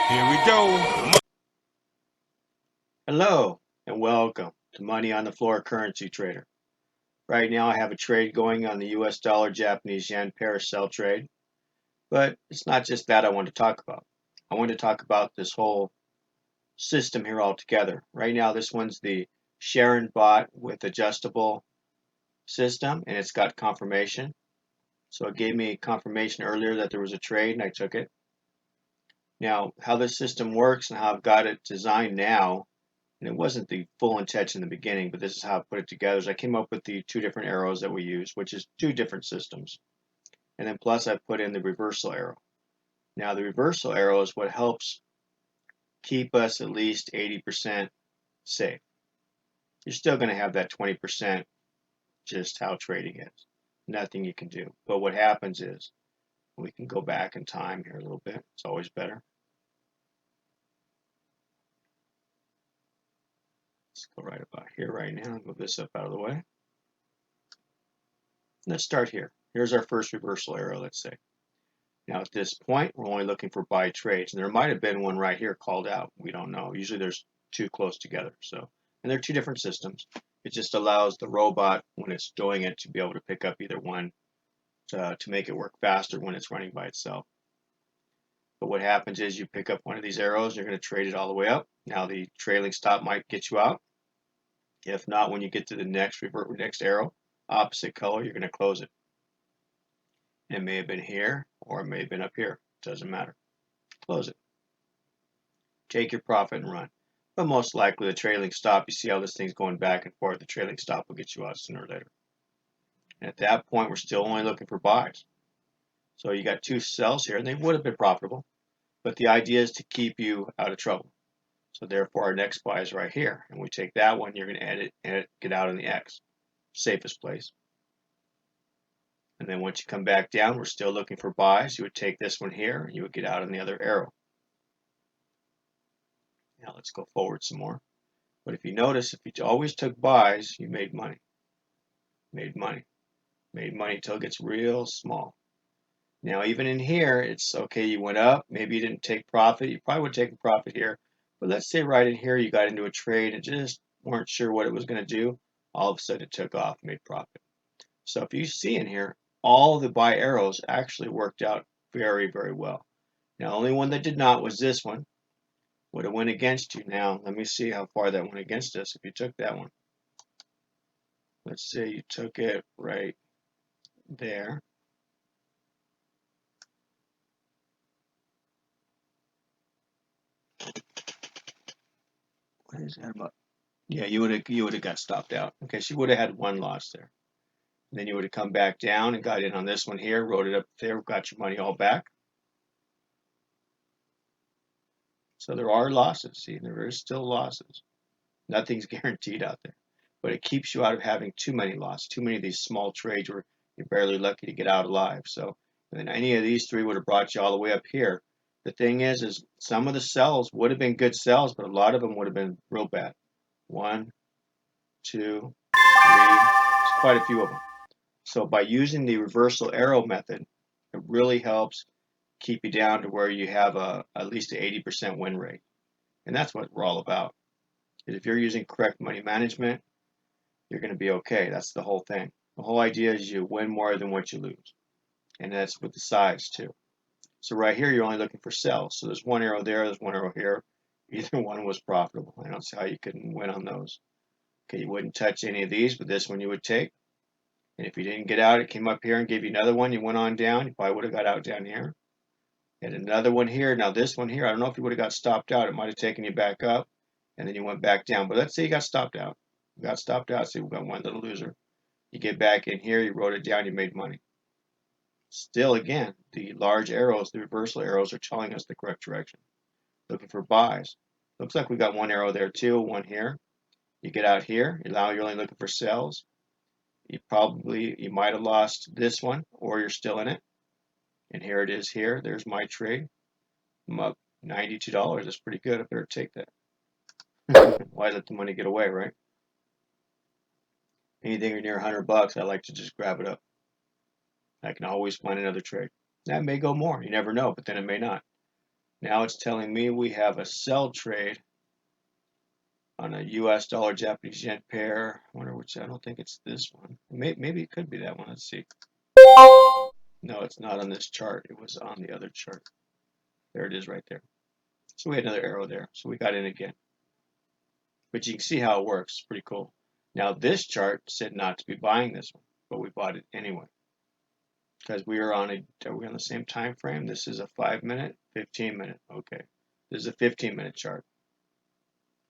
Here we go. Hello and welcome to Money on the Floor Currency Trader. Right now I have a trade going on the US dollar Japanese yen pair sell trade, but it's not just that I want to talk about. I want to talk about this whole system here altogether. Right now this one's the Sharon bot with adjustable system and it's got confirmation. So it gave me confirmation earlier that there was a trade and I took it. Now how this system works and how I've got it designed now, and it wasn't the full intention in the beginning, but this is how I put it together. Is I came up with the two different arrows that we use, which is two different systems. And then plus I put in the reversal arrow. Now the reversal arrow is what helps keep us at least 80% safe. You're still going to have that 20% just how trading is. Nothing you can do. But what happens is, we can go back in time here a little bit. It's always better. Let's go right about here right now. Move this up out of the way. Let's start here. Here's our first reversal arrow, let's say. Now at this point, we're only looking for buy trades, and there might have been one right here called out. We don't know. Usually there's two close together. And they're two different systems. It just allows the robot, when it's doing it, to be able to pick up either one to make it work faster when it's running by itself. But what happens is you pick up one of these arrows, you're going to trade it all the way up. Now the trailing stop might get you out. If not, when you get to the next arrow, opposite color, you're going to close it. It may have been here or it may have been up here. Doesn't matter. Close it. Take your profit and run. But most likely the trailing stop, you see how this thing's going back and forth, the trailing stop will get you out sooner or later. And at that point, we're still only looking for buys. So you got two sells here, and they would have been profitable. But the idea is to keep you out of trouble. So therefore, our next buy is right here. And we take that one, you're going to edit, get out in the X. Safest place. And then once you come back down, we're still looking for buys. You would take this one here, and you would get out on the other arrow. Now let's go forward some more. But if you notice, if you always took buys, you made money. Made money. Made money until it gets real small. Now even in here, it's okay, you went up. Maybe you didn't take profit. You probably would take a profit here. But let's say right in here, you got into a trade and just weren't sure what it was going to do. All of a sudden it took off, made profit. So if you see in here, all the buy arrows actually worked out very, very well. Now, the only one that did not was this one. Would have went against you. Now, let me see how far that went against us if you took that one. Let's say you took it right there. What is that about? Yeah, you would have got stopped out. Okay, so you would have had one loss there. And then you would have come back down and got in on this one here, wrote it up there, got your money all back. So there are losses. See, there is still losses. Nothing's guaranteed out there. But it keeps you out of having too many losses, too many of these small trades where you're barely lucky to get out alive. So then any of these three would have brought you all the way up here. The thing is some of the sells would have been good sells, but a lot of them would have been real bad. 1, 2, 3, it's quite a few of them. So by using the reversal arrow method, it really helps keep you down to where you have at least an 80% win rate. And that's what we're all about. If you're using correct money management, you're going to be okay. That's the whole thing. The whole idea is you win more than what you lose. And that's with the size too. So right here, you're only looking for sells. So there's one arrow there, there's one arrow here. Either one was profitable. I don't see how you couldn't win on those. Okay, you wouldn't touch any of these, but this one you would take. And if you didn't get out, it came up here and gave you another one. You went on down. You probably would have got out down here. And another one here. Now this one here, I don't know if you would have got stopped out. It might have taken you back up, and then you went back down. But let's say you got stopped out. You got stopped out. See, we got one little loser. You get back in here. You wrote it down. You made money. Still, again, the large arrows, the reversal arrows, are telling us the correct direction. Looking for buys. Looks like we got one arrow there too. One here. You get out here. Now you're only looking for sells. You might have lost this one, or you're still in it. And here it is here. There's my trade. I'm up $92. That's pretty good. I better take that. Why let the money get away, right? Anything near $100, I like to just grab it up. I can always find another trade. That may go more. You never know, but then it may not. Now it's telling me we have a sell trade on a US dollar Japanese yen pair. I wonder which, I don't think it's this one. Maybe it could be that one. Let's see. No, it's not on this chart. It was on the other chart. There it is right there. So we had another arrow there. So we got in again. But you can see how it works. It's pretty cool. Now this chart said not to be buying this one, but we bought it anyway. Because we are on are we on the same time frame? This is a 5-minute, 15-minute. Okay. This is a 15-minute chart.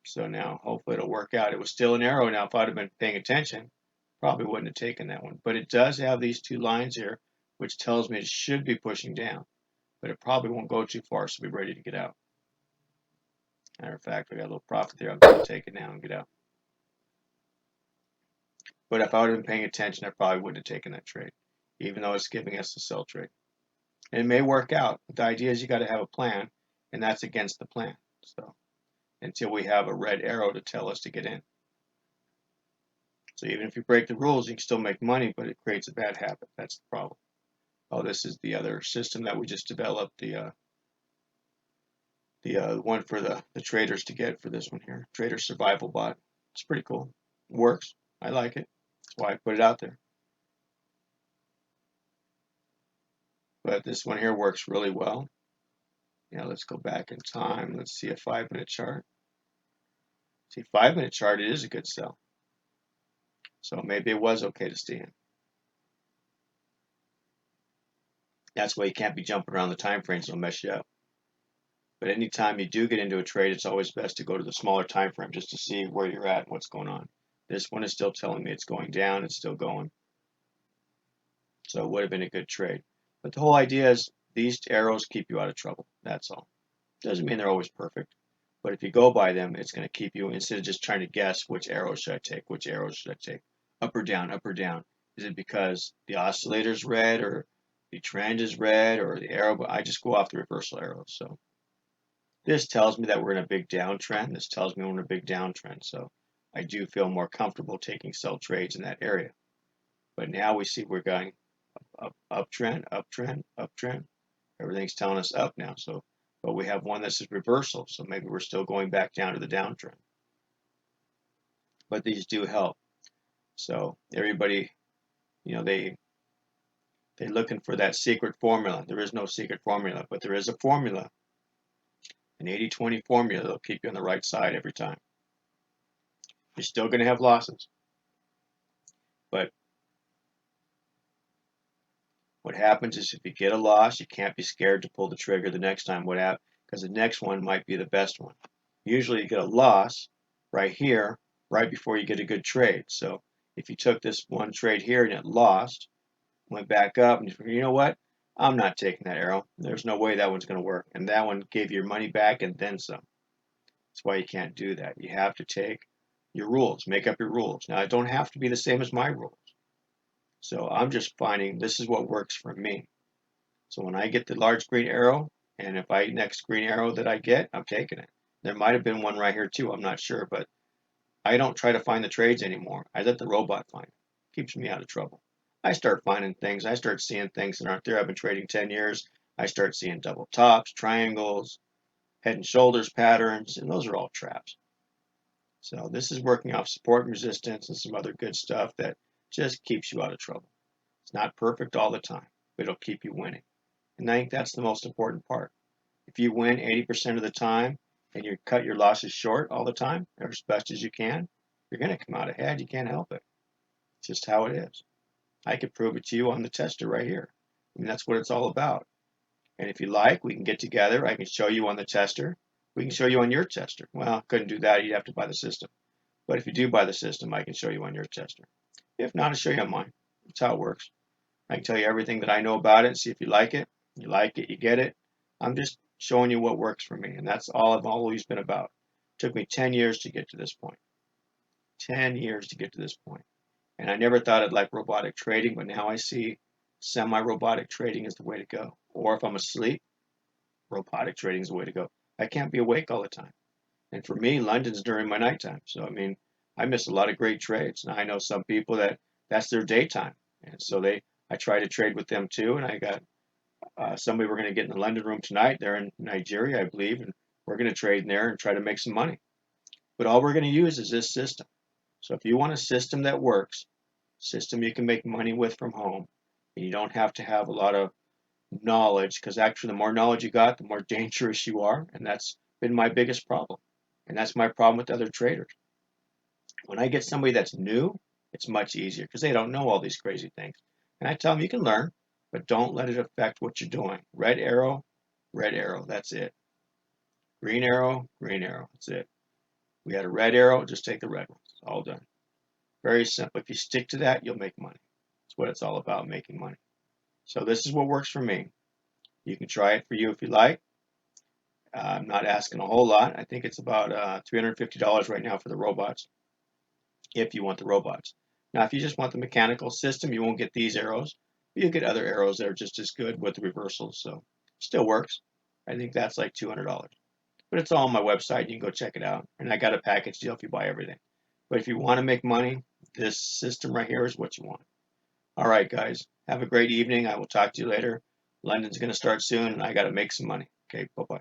So now hopefully it'll work out. It was still an arrow. Now if I'd have been paying attention, probably wouldn't have taken that one. But it does have these two lines here, which tells me it should be pushing down. But it probably won't go too far, so be ready to get out. Matter of fact, we got a little profit there. I'm going to take it now and get out. But if I would have been paying attention, I probably wouldn't have taken that trade, even though it's giving us a sell trade. And it may work out. But the idea is you got to have a plan, and that's against the plan. So until we have a red arrow to tell us to get in. So even if you break the rules, you can still make money, but it creates a bad habit. That's the problem. Oh, this is the other system that we just developed, the one for the traders to get for this one here, Trader Survival Bot. It's pretty cool. It works. I like it. That's why I put it out there. But this one here works really well. Now let's go back in time. Let's see a 5-minute chart. See, 5-minute chart, it is a good sell. So maybe it was okay to stay in. That's why you can't be jumping around the time frames, it'll mess you up. But anytime you do get into a trade, it's always best to go to the smaller time frame just to see where you're at and what's going on. This one is still telling me it's going down, it's still going. So it would have been a good trade. But the whole idea is these arrows keep you out of trouble. That's all. Doesn't mean they're always perfect. But if you go by them, it's going to keep you, instead of just trying to guess which arrow should I take, which arrow should I take, up or down, up or down. Is it because the oscillator's red or the trend is red or the arrow? I just go off the reversal arrows. So this tells me that we're in a big downtrend. This tells me we're in a big downtrend. So I do feel more comfortable taking sell trades in that area. But now we see we're going uptrend, uptrend, uptrend. Everything's telling us up now. So, but we have one that says reversal. So maybe we're still going back down to the downtrend. But these do help. So everybody, they're looking for that secret formula. There is no secret formula, but there is a formula, an 80-20 formula that'll keep you on the right side every time. You're still going to have losses, but what happens is if you get a loss, you can't be scared to pull the trigger the next time. What happens? Because the next one might be the best one. Usually you get a loss right here, right before you get a good trade. So if you took this one trade here and it lost, went back up, and you know what? I'm not taking that arrow. There's no way that one's going to work. And that one gave your money back and then some. That's why you can't do that. You have to take your rules, make up your rules. Now, it don't have to be the same as my rules. So I'm just finding this is what works for me. So when I get the large green arrow, and if I next green arrow that I get, I'm taking it. There might have been one right here too. I'm not sure, but I don't try to find the trades anymore. I let the robot find it. Keeps me out of trouble. I start finding things. I start seeing things that aren't there. I've been trading 10 years. I start seeing double tops, triangles, head and shoulders patterns, and those are all traps. So this is working off support and resistance and some other good stuff that just keeps you out of trouble. It's not perfect all the time, but it'll keep you winning. And I think that's the most important part. If you win 80% of the time and you cut your losses short all the time, or as best as you can, you're going to come out ahead. You can't help it. It's just how it is. I could prove it to you on the tester right here. I mean, that's what it's all about. And if you like, we can get together. I can show you on the tester. We can show you on your tester. Well, couldn't do that. You'd have to buy the system. But if you do buy the system, I can show you on your tester. If not, I'll show you on mine. That's how it works. I can tell you everything that I know about it and see if you like it. You like it, you get it. I'm just showing you what works for me. And that's all I've always been about. It took me 10 years to get to this point. 10 years to get to this point. And I never thought I'd like robotic trading, but now I see semi-robotic trading is the way to go. Or if I'm asleep, robotic trading is the way to go. I can't be awake all the time. And for me, London's during my nighttime. So, I mean, I miss a lot of great trades. Now, I know some people that's their daytime. And so I try to trade with them too. And I got Somebody we're going to get in the London room tonight. They're in Nigeria, I believe, and we're going to trade in there and try to make some money. But all we're going to use is this system. So if you want a system that works, system you can make money with from home, and you don't have to have a lot of knowledge, because actually the more knowledge you got, the more dangerous you are, and that's been my biggest problem. And that's my problem with other traders. When I get somebody that's new, it's much easier because they don't know all these crazy things. And I tell them you can learn, but don't let it affect what you're doing. Red arrow, that's it. Green arrow, that's it. We had a red arrow, just take the red one. It's all done. Very simple. If you stick to that, you'll make money. That's what it's all about, making money. So this is what works for me. You can try it for you if you like. I'm not asking a whole lot. I think it's about $350 right now for the robots, if you want the robots. Now, if you just want the mechanical system, you won't get these arrows. You'll get other arrows that are just as good with the reversals. So still works. I think that's like $200. But it's all on my website. You can go check it out. And I got a package deal if you buy everything. But if you want to make money, this system right here is what you want. All right, guys. Have a great evening. I will talk to you later. London's going to start soon, and I got to make some money. Okay, bye-bye.